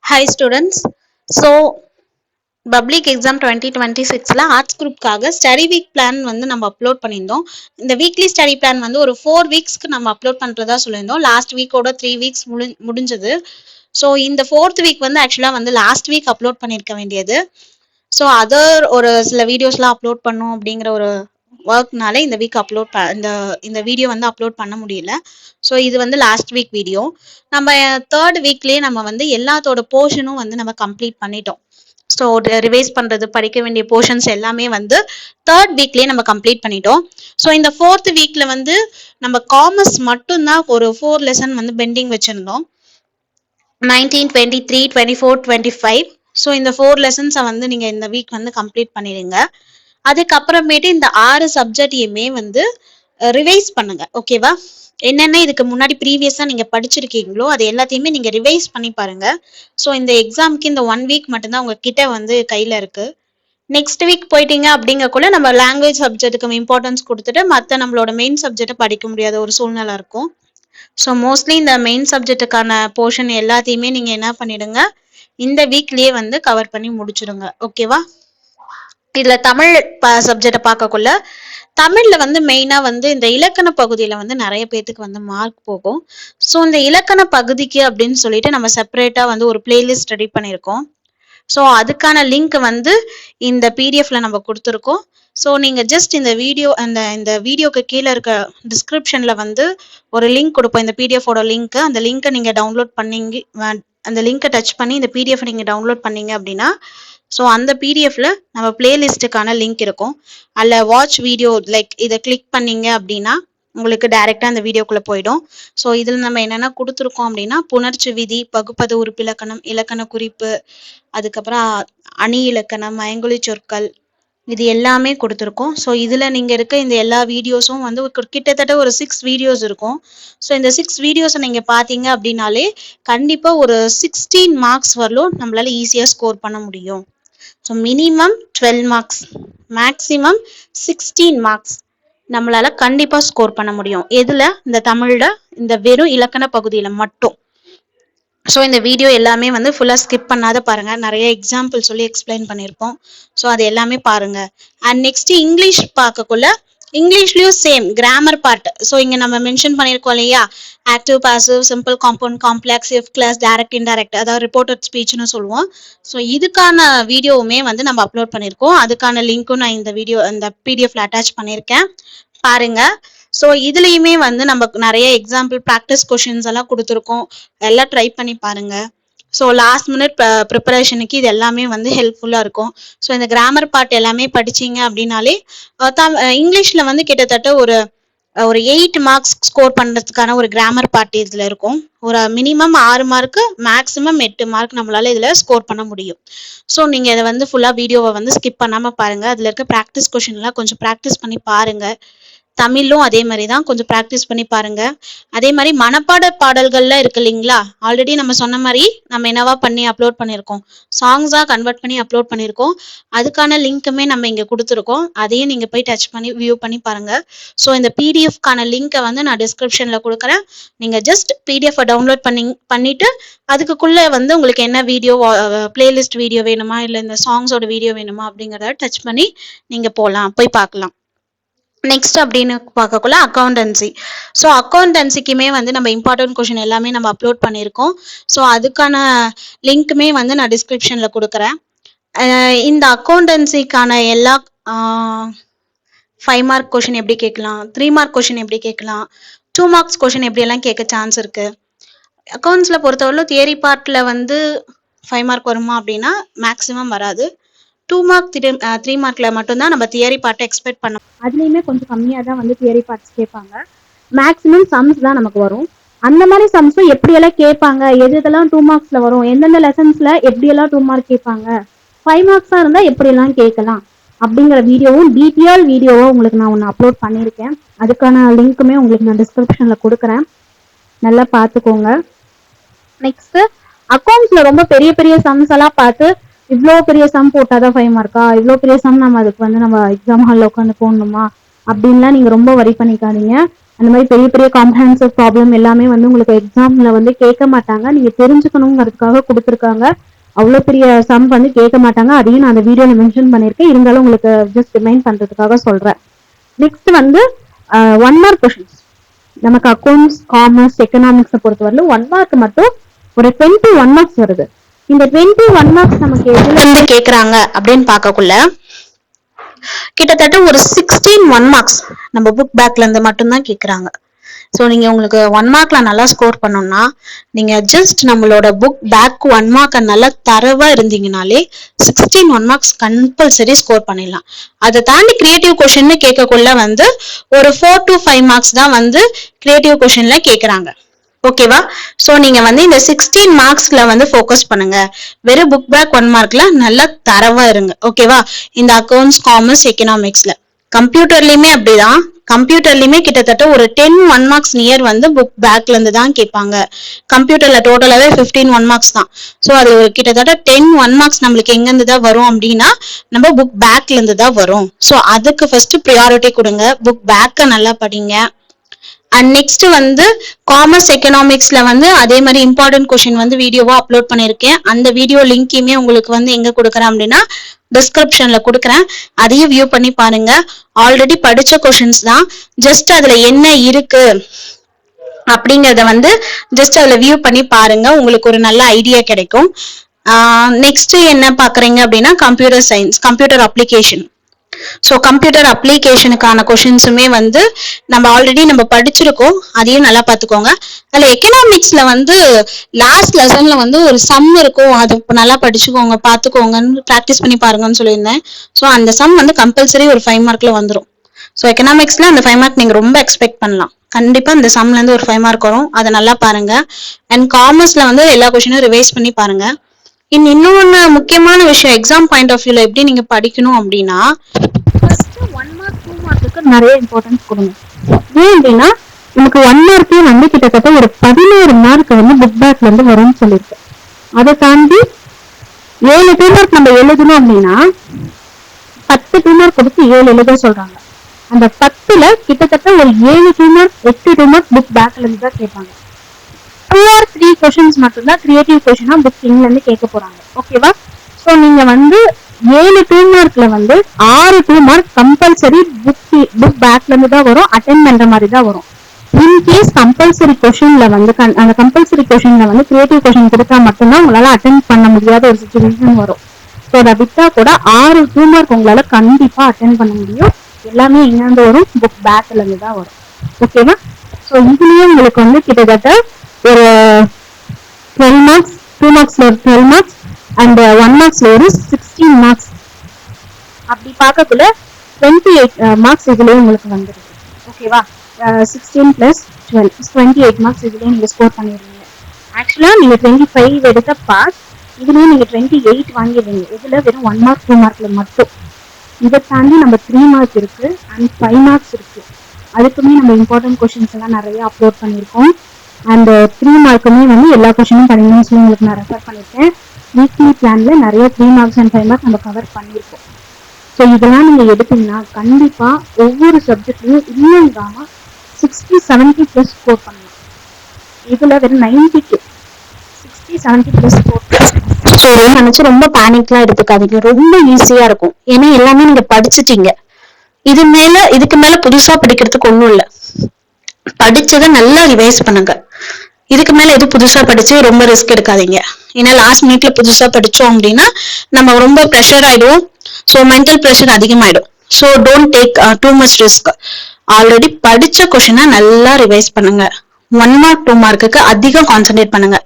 Hi students. So public exam 2026ல arts குரூப்காக study week plan வந்து நம்ம அப்லோட் பண்ணியிருந்தோம். இந்த வீக்லி ஸ்டடி பிளான் வந்து ஒரு 4 வீக்ஸ்க்கு நம்ம அப்லோட் பண்றதா சொல்லியிருந்தோம். லாஸ்ட் வீக்கோட 3 வீக்ஸ் முடிஞ்சது. ஸோ இந்த 4th வீக் வந்து ஆக்சுவலா வந்து லாஸ்ட் வீக் அப்லோட் பண்ணியிருக்க வேண்டியது. ஸோ அதர் ஒரு சில வீடியோஸ்லாம் அப்லோட் பண்ணும் அப்படிங்கிற ஒரு ஒர்க்னால இந்த வீக் இந்த வீடியோ வந்து அப்லோட் பண்ண முடியல. ஸோ இது வந்து லாஸ்ட் வீக் வீடியோ. நம்ம 3rd வீக்லயே நம்ம வந்து எல்லாத்தோட போர்ஷனும் வந்து நம்ம கம்ப்ளீட் பண்ணிட்டோம். ஸோ ரிவைஸ் பண்றது படிக்க வேண்டிய போர்ஷன்ஸ் எல்லாமே வந்து 3rd வீக்லயே நம்ம கம்ப்ளீட் பண்ணிட்டோம். ஸோ இந்த 4th வீக்ல வந்து நம்ம காமர்ஸ் மட்டும்தான் ஒரு 4 லெசன் வந்து பெண்டிங் வச்சிருந்தோம். 19, 23, 24, 25. ஸோ இந்த 4 லெசன்ஸை வந்து நீங்க இந்த வீக் வந்து கம்ப்ளீட் பண்ணிடுங்க. அதுக்கப்புறமேட்டு இந்த 6 சப்ஜெக்டையுமே வந்து ரிவைஸ் பண்ணுங்க. ஓகேவா? என்னென்ன இதுக்கு முன்னாடி ப்ரீவியஸா நீங்க படிச்சிருக்கீங்களோ அது எல்லாத்தையுமே நீங்க ரிவைஸ் பண்ணி பாருங்க. ஸோ இந்த எக்ஸாமுக்கு இந்த 1 வீக் மட்டும்தான் உங்ககிட்ட வந்து கையில இருக்கு. நெக்ஸ்ட் வீக் போயிட்டீங்க அப்படிங்கக்குள்ள நம்ம லாங்குவேஜ் சப்ஜெக்ட்டுக்கு இம்பார்ட்டன்ஸ் கொடுத்துட்டு மற்ற நம்மளோட மெயின் சப்ஜெக்டை படிக்க முடியாத ஒரு சூழ்நிலை இருக்கும். ஸோ மோஸ்ட்லி இந்த மெயின் சப்ஜெக்ட்டுக்கான போர்ஷன் எல்லாத்தையுமே நீங்க என்ன பண்ணிடுங்க, இந்த வீக்லயே வந்து கவர் பண்ணி முடிச்சிடுங்க. ஓகேவா? இதுல தமிழ் சப்ஜெக்டை பார்க்கக்குள்ள தமிழ்ல வந்து மெயினா வந்து இந்த இலக்கண பகுதியில வந்து நிறைய பேத்துக்கு வந்து மார்க் போகும். ஸோ இந்த இலக்கண பகுதிக்கு அப்படின்னு சொல்லிட்டு நம்ம செப்பரேட்டா வந்து ஒரு பிளேலிஸ்ட் ரெடி பண்ணியிருக்கோம். ஸோ அதுக்கான லிங்க் வந்து இந்த பிடிஎஃப்ல நம்ம கொடுத்துருக்கோம். ஸோ நீங்க ஜஸ்ட் இந்த வீடியோக்கு கீழே இருக்க டிஸ்கிரிப்ஷன்ல வந்து ஒரு லிங்க் கொடுப்போம், இந்த பிடிஎஃபோட லிங்க். அந்த லிங்கை நீங்க டவுன்லோட் பண்ணீங்க, அந்த லிங்கை டச் பண்ணி இந்த பிடிஎஃப் நீங்க டவுன்லோட் பண்ணீங்க அப்படின்னா ஸோ அந்த பிடிஎஃப்ல நம்ம பிளேலிஸ்ட்டுக்கான லிங்க் இருக்கும். அதில் வாட்ச் வீடியோ லைக் இதை கிளிக் பண்ணீங்க அப்படின்னா உங்களுக்கு டைரக்டா அந்த வீடியோக்குள்ள போயிடும். ஸோ இதில் நம்ம என்னென்ன கொடுத்துருக்கோம் அப்படின்னா புணர்ச்சி விதி, பகுப்பத உறுப்பிலக்கணம், இலக்கண குறிப்பு, அதுக்கப்புறம் அணி இலக்கணம், மயங்கொலி சொற்கள், இது எல்லாமே கொடுத்துருக்கோம். ஸோ இதில் நீங்கள் இருக்க இந்த எல்லா வீடியோஸும் வந்து கிட்டத்தட்ட ஒரு 6 வீடியோஸ் இருக்கும். ஸோ இந்த 6 வீடியோஸை நீங்கள் பார்த்தீங்க அப்படின்னாலே கண்டிப்பாக ஒரு 16 மார்க்ஸ் வரலும் நம்மளால ஈஸியாக ஸ்கோர் பண்ண முடியும். So minimum 12 marks, maximum 16 marks நம்மளால கண்டிப்பா ஸ்கோர் பண்ண முடியும். எதுல? இந்த தமிழ்ல இந்த வெறும் இலக்கண பகுதியில மட்டும். ஸோ இந்த வீடியோ எல்லாமே வந்து ஃபுல்லாக ஸ்கிப் பண்ணாத பாருங்க, நிறைய எக்ஸாம்பிள் சொல்லி எக்ஸ்பிளைன் பண்ணியிருப்போம். ஸோ அது எல்லாமே பாருங்க. அண்ட் நெக்ஸ்ட் இங்கிலீஷ் பார்க்கக்குள்ள இங்கிலீஷ்லயும் சேம் கிராமர் பார்ட். ஸோ இங்க நம்ம மென்ஷன் பண்ணியிருக்கோம் இல்லையா, active, passive, simple, compound, complex, if clause, direct, indirect, அதாவது ரிப்போர்ட்டட் ஸ்பீச்னு சொல்லுவோம். ஸோ இதுக்கான வீடியோவுமே வந்து நம்ம அப்லோட் பண்ணியிருக்கோம். அதுக்கான லிங்க்கும் நான் இந்த பிடிஎஃப்ல அட்டாச் பண்ணியிருக்கேன், பாருங்க. ஸோ இதுலயுமே வந்து நம்ம நிறைய எக்ஸாம்பிள் ப்ராக்டிஸ் கொஷின்ஸ் எல்லாம் கொடுத்துருக்கோம், எல்லாம் ட்ரை பண்ணி பாருங்க. ஸோ லாஸ்ட் மினிட் ப்ரிப்பரேஷனுக்கு இது எல்லாமே வந்து ஹெல்ப்ஃபுல்லாக இருக்கும். ஸோ இந்த கிராமர் பார்ட் எல்லாமே படிச்சீங்க அப்படின்னாலே இங்கிலீஷ்ல வந்து கிட்டத்தட்ட ஒரு 8 மார்க்ஸ் ஸ்கோர் பண்ணுறதுக்கான ஒரு கிராமர் பார்ட் இதில் இருக்கும். ஒரு மினிமம் 6 மார்க்கு, மேக்ஸிமம் 8 மார்க் நம்மளால இதில் ஸ்கோர் பண்ண முடியும். ஸோ நீங்கள் இதை வந்து ஃபுல்லாக வீடியோவை வந்து ஸ்கிப் பண்ணாமல் பாருங்கள். அதில் இருக்க ப்ராக்டிஸ் கொஷின்லாம் கொஞ்சம் ப்ராக்டிஸ் பண்ணி பாருங்கள். தமிழும் அதே மாதிரி தான், கொஞ்சம் ப்ராக்டிஸ் பண்ணி பாருங்க. அதே மாதிரி மனப்பாட பாடல்கள்லாம் இருக்கு இல்லைங்களா, ஆல்ரெடி நம்ம சொன்ன மாதிரி நம்ம என்னவா பண்ணி அப்லோட் பண்ணியிருக்கோம், சாங்ஸா கன்வெர்ட் பண்ணி அப்லோட் பண்ணியிருக்கோம். அதுக்கான லிங்க்குமே நம்ம இங்கே கொடுத்துருக்கோம், அதையும் நீங்கள் போய் டச் பண்ணி வியூ பண்ணி பாருங்க. ஸோ இந்த பிடிஎஃப்கான லிங்க்கை வந்து நான் டிஸ்கிரிப்ஷனில் கொடுக்குறேன். நீங்கள் ஜஸ்ட் பிடிஎஃபை டவுன்லோட் பண்ணிட்டு அதுக்குள்ளே வந்து உங்களுக்கு என்ன வீடியோ, பிளேலிஸ்ட் வீடியோ வேணுமா இல்லை இந்த சாங்ஸோட வீடியோ வேணுமா அப்படிங்கிறத டச் பண்ணி நீங்கள் போய் பார்க்கலாம். நெக்ஸ்ட் அப்படின்னு பார்க்கக்குள்ள அக்கௌண்டன்சி. ஸோ அக்கௌண்டன்சிக்குமே வந்து நம்ம இம்பார்ட்டன்ட் கொஷின் எல்லாமே நம்ம அப்லோட் பண்ணியிருக்கோம். ஸோ அதுக்கான லிங்க்குமே வந்து நான் டிஸ்கிரிப்ஷனில் கொடுக்குறேன். இந்த அக்கௌண்டன்சிக்கான எல்லா 5 மார்க் கொஷின் எப்படி கேட்கலாம், 3 மார்க் கொஷின் எப்படி கேட்கலாம், 2 மார்க்ஸ் கொஷின் எப்படியெல்லாம் கேட்க சான்ஸ் இருக்கு. அக்கௌண்ட்ஸில் பொறுத்தவரை தியரி பார்ட்டில் வந்து 5 மார்க் வருமா அப்படின்னா மேக்ஸிமம் வராது. 2 மார்க் 3 மார்க்ல மட்டும்தான் நம்ம தியரி பார்ட்டை எக்ஸ்பெக்ட் பண்ணோம். அதுலேயுமே கொஞ்சம் கம்மியாக தான் வந்து தியரி பார்ட்ஸ் கேட்பாங்க. மேக்ஸிமம் சம்ஸ் தான் நமக்கு வரும். அந்த மாதிரி சம்ஸும் எப்படியெல்லாம் கேட்பாங்க, எதெல்லாம் 2 மார்க்ஸ்ல வரும், எந்தெந்த லெசன்ஸ்ல எப்படியெல்லாம் 2 மார்க் கேட்பாங்க, 5 மார்க்ஸாக இருந்தால் எப்படியெல்லாம் கேட்கலாம் அப்படிங்கிற வீடியோவும் டீட்டெயில் வீடியோவும் உங்களுக்கு நான் ஒன்று அப்லோட் பண்ணியிருக்கேன். அதுக்கான லிங்க்குமே உங்களுக்கு நான் டிஸ்கிரிப்ஷனில் கொடுக்குறேன், நல்லா பார்த்துக்கோங்க. நெக்ஸ்ட் அக்கௌண்ட்ஸ்ல ரொம்ப பெரிய பெரிய சம்ஸ் எல்லாம் பார்த்து இவ்வளோ பெரிய சம் போட்டாதான் 5 மார்க்கா, இவ்வளோ பெரிய சம் நம்ம அதுக்கு வந்து நம்ம எக்ஸாம் ஹாலில் உட்காந்து போடணுமா அப்படின்லாம் நீங்க ரொம்ப வரி பண்ணிக்காதீங்க. அந்த மாதிரி பெரிய பெரிய காம்ப்ரஹென்சிவ் ப்ராப்ளம் எல்லாமே வந்து உங்களுக்கு எக்ஸாம்ல வந்து கேட்க மாட்டாங்க. நீங்க தெரிஞ்சுக்கணுங்கிறதுக்காக கொடுத்துருக்காங்க. அவ்வளோ பெரிய சம் வந்து கேட்க மாட்டாங்க. அதையும் நான் அந்த வீடியோல மென்ஷன் பண்ணியிருக்கேன். இருந்தாலும் உங்களுக்கு ஜஸ்ட் ரிமைண்ட் பண்றதுக்காக சொல்றேன். நெக்ஸ்ட் வந்து 1 மார்க் கொஸ்டின்ஸ். நமக்கு அக்கௌண்ட்ஸ், காமர்ஸ், எக்கனாமிக்ஸை பொறுத்தவரையிலும் 1 மார்க் மட்டும் ஒரு 21 மார்க்ஸ் வருது. இந்த 21 மார்க்ஸ் நமக்கு எதுல இருந்து கேக்குறாங்க அப்படின்னு பார்க்கக்குள்ள கிட்டத்தட்ட ஒரு 16 1 மார்க்ஸ் நம்ம புக் பேக்ல இருந்து மட்டும்தான் கேக்குறாங்க. ஸோ நீங்க உங்களுக்கு 1 மார்க்ல நல்லா ஸ்கோர் பண்ணணும்னா நீங்க ஜஸ்ட் நம்மளோட புக் பேக் 1 மார்க் நல்லா தரவா இருந்தீங்கனாலே 16 1 மார்க்ஸ் கம்பல்சரி ஸ்கோர் பண்ணிடலாம். அதை தாண்டி கிரியேட்டிவ் கொஸ்டின் கேட்கக்குள்ள வந்து ஒரு 4 to 5 மார்க்ஸ் தான் வந்து கிரியேட்டிவ் கொஸ்டின்ல கேக்குறாங்க. ஓகேவா? சோ நீங்க வந்து இந்த 16 மார்க்ஸ்ல வந்து ஃபோக்கஸ் பண்ணுங்க. வெறும் புக் பேக் 1 மார்க்ல நல்லா தரவா இருங்க. ஓகேவா? இந்த அக்கௌண்ட்ஸ், காமர்ஸ், எக்கனாமிக்ஸ்ல. கம்ப்யூட்டர்லயுமே அப்படிதான். கம்ப்யூட்டர்லயுமே கிட்டத்தட்ட ஒரு 10 1 மார்க்ஸ் நியர் வந்து புக் பேக்ல இருந்து தான் கேட்பாங்க. கம்ப்யூட்டர்ல டோட்டலாவே 15 1 மார்க்ஸ் தான். ஸோ அது ஒரு கிட்டத்தட்ட 10 1 மார்க்ஸ் நம்மளுக்கு எங்க இருந்து தான் வரும் அப்படின்னா நம்ம புக் பேக்ல இருந்து தான் வரும். ஸோ அதுக்கு ஃபர்ஸ்ட் ப்ரியாரிட்டி கொடுங்க. புக் பேக்கை நல்லா படிங்க. அண்ட் நெக்ஸ்ட் வந்து காமர்ஸ், எக்கனாமிக்ஸ்ல வந்து அதே மாதிரி இம்பார்ட்டன்ட் கொஸ்டின் வந்து வீடியோவா அப்லோட் பண்ணிருக்கேன். அந்த வீடியோ லிங்கையுமே உங்களுக்கு வந்து எங்க கொடுக்குறேன் அப்படின்னா டிஸ்கிரிப்ஷன்ல கொடுக்குறேன். அதையும் வியூ பண்ணி பாருங்க. ஆல்ரெடி படிச்ச கொஸ்டின்ஸ் தான். ஜஸ்ட் அதுல என்ன இருக்கு அப்படிங்கறத வந்து ஜஸ்ட் அதுல வியூ பண்ணி பாருங்க. உங்களுக்கு ஒரு நல்ல ஐடியா கிடைக்கும். நெக்ஸ்ட் என்ன பாக்குறீங்க அப்படின்னா computer science, computer application. So computer அப்ளிகேஷனுக்கான கொஷின்ஸுமே வந்து நம்ம ஆல்ரெடி நம்ம படிச்சிருக்கோம். அதையும் நல்லா பார்த்துக்கோங்க. அதில் எக்கனாமிக்ஸ்ல வந்து லாஸ்ட் லெசன்ல வந்து ஒரு சம் இருக்கும். அது நல்லா படிச்சுக்கோங்க, பார்த்துக்கோங்கன்னு ப்ராக்டிஸ் பண்ணி பாருங்கன்னு சொல்லியிருந்தேன். ஸோ அந்த சம் வந்து கம்பல்சரி ஒரு 5 மார்க்ல வந்துடும். ஸோ எக்கனாமிக்ஸ்ல அந்த 5 மார்க் நீங்க ரொம்ப எக்ஸ்பெக்ட் பண்ணலாம். கண்டிப்பா இந்த சம்ல இருந்து ஒரு 5 மார்க் வரும். அதை நல்லா பாருங்க. அண்ட் காமர்ஸ்ல வந்து எல்லா கொஸ்டினும் ரிவைஸ் பண்ணி பாருங்க. இன்னொன்னு முக்கியமான விஷயம், எக்ஸாம் பாயிண்ட் ஆஃப் வியூல எப்படி நீங்க படிக்கணும் அப்படின்னா ஃபர்ஸ்ட் 1 மார்க் 2 மார்க்குக்கு நிறைய இம்பார்ட்டன்ஸ் கொடுங்க. ஏன் அப்படின்னா நமக்கு 1 மார்க்கே வந்து கிட்டத்தட்ட ஒரு 11 மார்க் வந்து புக் பேக்ல இருந்து வரும்னு சொல்லியிருக்கு. அதை தாண்டி 7 2 மார்க் நம்ம எழுதணும் அப்படின்னா 10 2 மார்க் கொடுத்து 7 எழுத சொல்றாங்க. அந்த 10ல கிட்டத்தட்ட ஒரு 7 2 மார்க் 8 2 மார்க் புக் பேக்ல இருந்து தான் கேட்பாங்க. 2 or 3 கொஸ்டின்ஸ் மட்டும்தான் கிரியேட்டிவ் கொஸ்டினா புக் இங்ல இருந்து கேட்க போறாங்க. ஓகேவா? ஸோ நீங்க வந்து 7 2 மார்க்ல வந்து 6 2 மார்க் கம்பல்சரி புக் பேக்ல இருந்து தான் வரும். அட்டென்ட் பண்ற மாதிரி தான் வரும். இன்கேஸ் கம்பல்சரி கொஸ்டின்ல வந்து அந்த கம்பல்சரி கொஸ்டின்ல வந்து கிரியேட்டிவ் கொஸ்டின் கொடுத்தா மட்டும்தான் உங்களால அட்டென்ட் பண்ண முடியாத ஒரு சிச்சுவேஷன் வரும். ஸோ அதை விட்டா கூட 6 2 மார்க் உங்களால கண்டிப்பா அட்டென்ட் பண்ண முடியும். எல்லாமே எங்கிருந்து வரும்? புக் பேக்ல இருந்து தான் வரும். ஓகேவா? ஸோ இதுலயே உங்களுக்கு வந்து கிட்டத்தட்ட ஒரு 12 மார்க்ஸ், 2 மார்க்ஸ்ல ஒரு 12 மார்க்ஸ் அண்ட் 1 மார்க்ஸ்ல ஒரு 16 மார்க்ஸ். அப்படி பார்க்கக்குள்ள 28 மார்க்ஸ் இதுலயே உங்களுக்கு வந்துருக்கு. ஓகேவா? 16 plus 12 28 மார்க்ஸ் இதுலயே நீங்க ஸ்கோர் பண்ணிடுவீங்க. ஆக்சுவலா நீங்க 25 எடுத்த பாஸ், இதுலயே நீங்க 28 வாங்கிடுவீங்க. இதுல வெறும் 1 மார்க் 2 மார்க்ல மட்டும். இதை தாண்டி நம்ம 3 மார்க் இருக்கு அண்ட் 5 மார்க்ஸ் இருக்கு. அதுக்குமே நம்ம இம்பார்ட்டன்ட் கொஸ்டின்ஸ் எல்லாம் நிறைய அப்லோட் பண்ணியிருக்கோம். அண்ட் 3 மார்க்குமே வந்து எல்லா கொஸ்டினும் படிங்கன்னு சொல்லி உங்களுக்கு நான் ரெஃபர் பண்ணியிருக்கேன். வீக்லி பிளான்ல நிறைய 3 மார்க்ஸ் அண்ட் 5 மார்க்ஸ் நம்ம கவர் பண்ணியிருக்கோம். ஸோ இதெல்லாம் நீங்க எடுத்தீங்கன்னா கண்டிப்பா ஒவ்வொரு சப்ஜெக்ட்லயும் இன்னும் இல்லாம 60 70 பிளஸ் ஸ்கோர் பண்ணலாம். இதுல வெறும் 90க்கு 60 70 பிளஸ் ஸ்கோர். ஸோ நினைச்சு ரொம்ப பேனிக்லாம் எடுத்துக்காதீங்க. ரொம்ப ஈஸியா இருக்கும். ஏன்னா எல்லாமே நீங்க படிச்சுட்டீங்க. இதுக்கு மேல புதுசா படிக்கிறதுக்கு ஒண்ணும் இல்லை. படிச்சதை நல்லா ரிவைஸ் பண்ணுங்க. இதுக்கு மேல எது புதுசா படிச்சு ரொம்ப ரிஸ்க் எடுக்காதீங்க. ஏன்னா லாஸ்ட் மினிட்ல புதுசா படிச்சோம் அப்படின்னா நம்ம ரொம்ப ப்ரெஷர் ஆயிடுவோம். ஸோ மென்டல் ப்ரெஷர் அதிகமாயிடும். So don't take too much risk. Already படிச்ச கொஸ்டினை நல்லா ரிவைஸ் பண்ணுங்க. 1 மார்க் 2 மார்க்குக்கு அதிகம் கான்சென்ட்ரேட் பண்ணுங்க.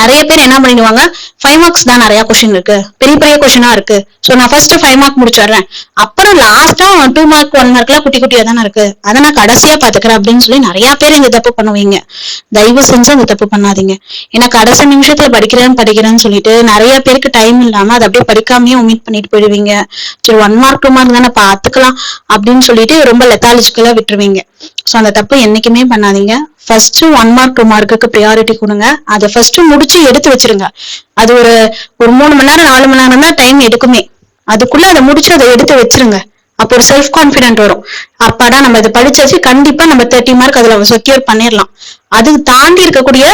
நிறைய பேர் என்ன பண்ணிடுவாங்க, 5 மார்க்ஸ் தான் நிறைய கொஸ்டின் இருக்கு, பெரிய பெரிய கொஸ்டினா இருக்கு, ஸோ நான் ஃபர்ஸ்ட் 5 மார்க் முடிச்சிடுறேன், அப்புறம் லாஸ்டா 2 மார்க் 1 மார்க்லாம் குட்டி குட்டியா தானே இருக்கு, அதை நான் கடைசியா பாத்துக்கிறேன் அப்படின்னு சொல்லி நிறைய பேர் இந்த தப்பு பண்ணுவீங்க. தயவு செஞ்சு அந்த தப்பு பண்ணாதீங்க. ஏன்னா கடைசி நிமிஷத்துல படிக்கிறேன்னு சொல்லிட்டு நிறைய பேருக்கு டைம் இல்லாம அதை அப்படியே படிக்காமயே ஒமிட் பண்ணிட்டு போயிடுவீங்க. சரி 1 மார்க் 2 மார்க் தானே பாத்துக்கலாம் அப்படின்னு சொல்லிட்டு ரொம்ப லெத்தாலஜிக்கலா விட்டுருவீங்க. ஸோ அந்த தப்பு என்னைக்குமே பண்ணாதீங்க. ஃபர்ஸ்ட் 1 மார்க் 2 மார்க்குக்கு ப்ரியாரிட்டி கொடுங்க. அதை ஃபர்ஸ்ட் முடிச்சு எடுத்து வச்சிருங்க. அது ஒரு 3 மணி நேரம் 4 மணி நேரம் தான் டைம் எடுக்குமே. அதுக்குள்ள அதை முடிச்சு அதை எடுத்து வச்சிருங்க. அப்போ ஒரு செல்ஃப் கான்பிடென்ட் வரும். அப்பாடா நம்ம இதை படிச்சாச்சு, கண்டிப்பா நம்ம 30 மார்க் அதுல செக்யூர் பண்ணிடலாம். அது தாண்டி இருக்கக்கூடிய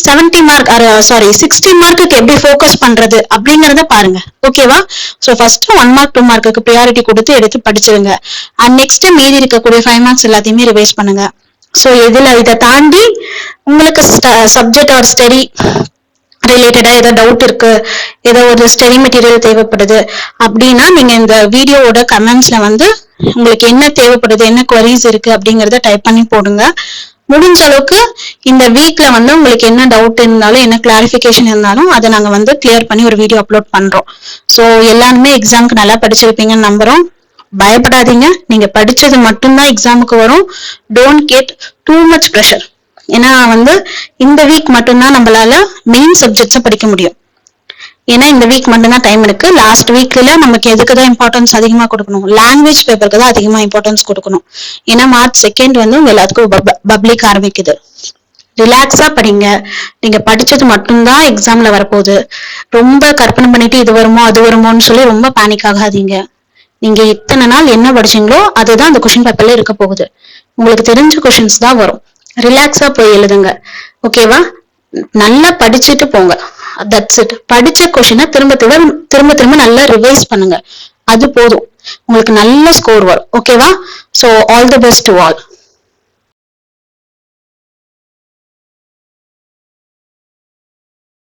70 மார்க், சாரி 60 மார்க்குக்கு எப்படி ஃபோக்கஸ் பண்றது அப்படிங்கறத பாருங்க. ஓகேவா? சோ ஃபர்ஸ்ட் 1 மார்க் 2 மார்க்குக்கு ப்ரியாரிட்டி கொடுத்து எடுத்து படிச்சிருங்க. அண்ட் நெக்ஸ்ட் மீதி இருக்கக்கூடிய 5 மார்க்ஸ் எல்லாத்தையுமே ரிவைஸ் பண்ணுங்க. சோ இதுல இதை தாண்டி உங்களுக்கு சப்ஜெக்ட் ஆர் ஸ்டடி ரிலேட்டடா ஏதோ டவுட் இருக்கு, ஏதோ ஒரு ஸ்டடி மெட்டீரியல் தேவைப்படுது அப்படின்னா நீங்க இந்த வீடியோவோட கமெண்ட்ஸ்ல வந்து உங்களுக்கு என்ன தேவைப்படுது, என்ன குவரிஸ் இருக்கு அப்படிங்கறத டைப் பண்ணி போடுங்க. முடிஞ்ச அளவுக்கு இந்த வீக்ல வந்து உங்களுக்கு என்ன டவுட் இருந்தாலும், என்ன கிளாரிபிகேஷன் இருந்தாலும் அதை நாங்க வந்து கிளியர் பண்ணி ஒரு வீடியோ அப்லோட் பண்றோம். சோ எல்லாருமே எக்ஸாம்க்கு நல்லா படிச்சிருப்பீங்கன்னு நம்புறோம். பயப்படாதீங்க, நீங்க படிச்சது மட்டும்தான் எக்ஸாமுக்கு வரும். Don't get too much pressure. ஏன்னா வந்து இந்த வீக் மட்டும்தான் நம்மளால மெயின் சப்ஜெக்ட்ஸை படிக்க முடியும். ஏன்னா இந்த வீக் மட்டும்தான் டைம் இருக்கு. லாஸ்ட் வீக்ல நமக்கு எதுக்கு தான் இம்பார்ட்டன்ஸ் அதிகமா கொடுக்கணும், லாங்குவேஜ் பேப்பருக்கு தான் அதிகமா இம்பார்ட்டன்ஸ் கொடுக்கணும். ஏன்னா மார்ச் 2 வந்து உங்க எல்லாத்துக்கும் பப்ளிக் ஆரம்பிக்குது. ரிலாக்ஸா படிங்க. நீங்க படிச்சது மட்டும்தான் எக்ஸாம்ல வரப்போகுது. ரொம்ப கற்பனை பண்ணிட்டு இது வருமோ அது வருமோன்னு சொல்லி ரொம்ப பேனிக் ஆகாதீங்க. நீங்க இத்தனை நாள் என்ன படிச்சீங்களோ அதுதான் அந்த கொஸ்டின் பேப்பர்ல இருக்க போகுது. உங்களுக்கு தெரிஞ்ச கொஸ்டின்ஸ் தான் வரும். ரிலாக்ஸா போய் எழுதுங்க. ஓகேவா? நல்லா படிச்சுட்டு போங்க. That's it. படிச்ச கொஸ்டினை திரும்ப திரும்ப நல்லா ரிவைஸ் பண்ணுங்க. அது போதும், உங்களுக்கு நல்ல ஸ்கோர் வரும். ஓகேவா? So all the best to all.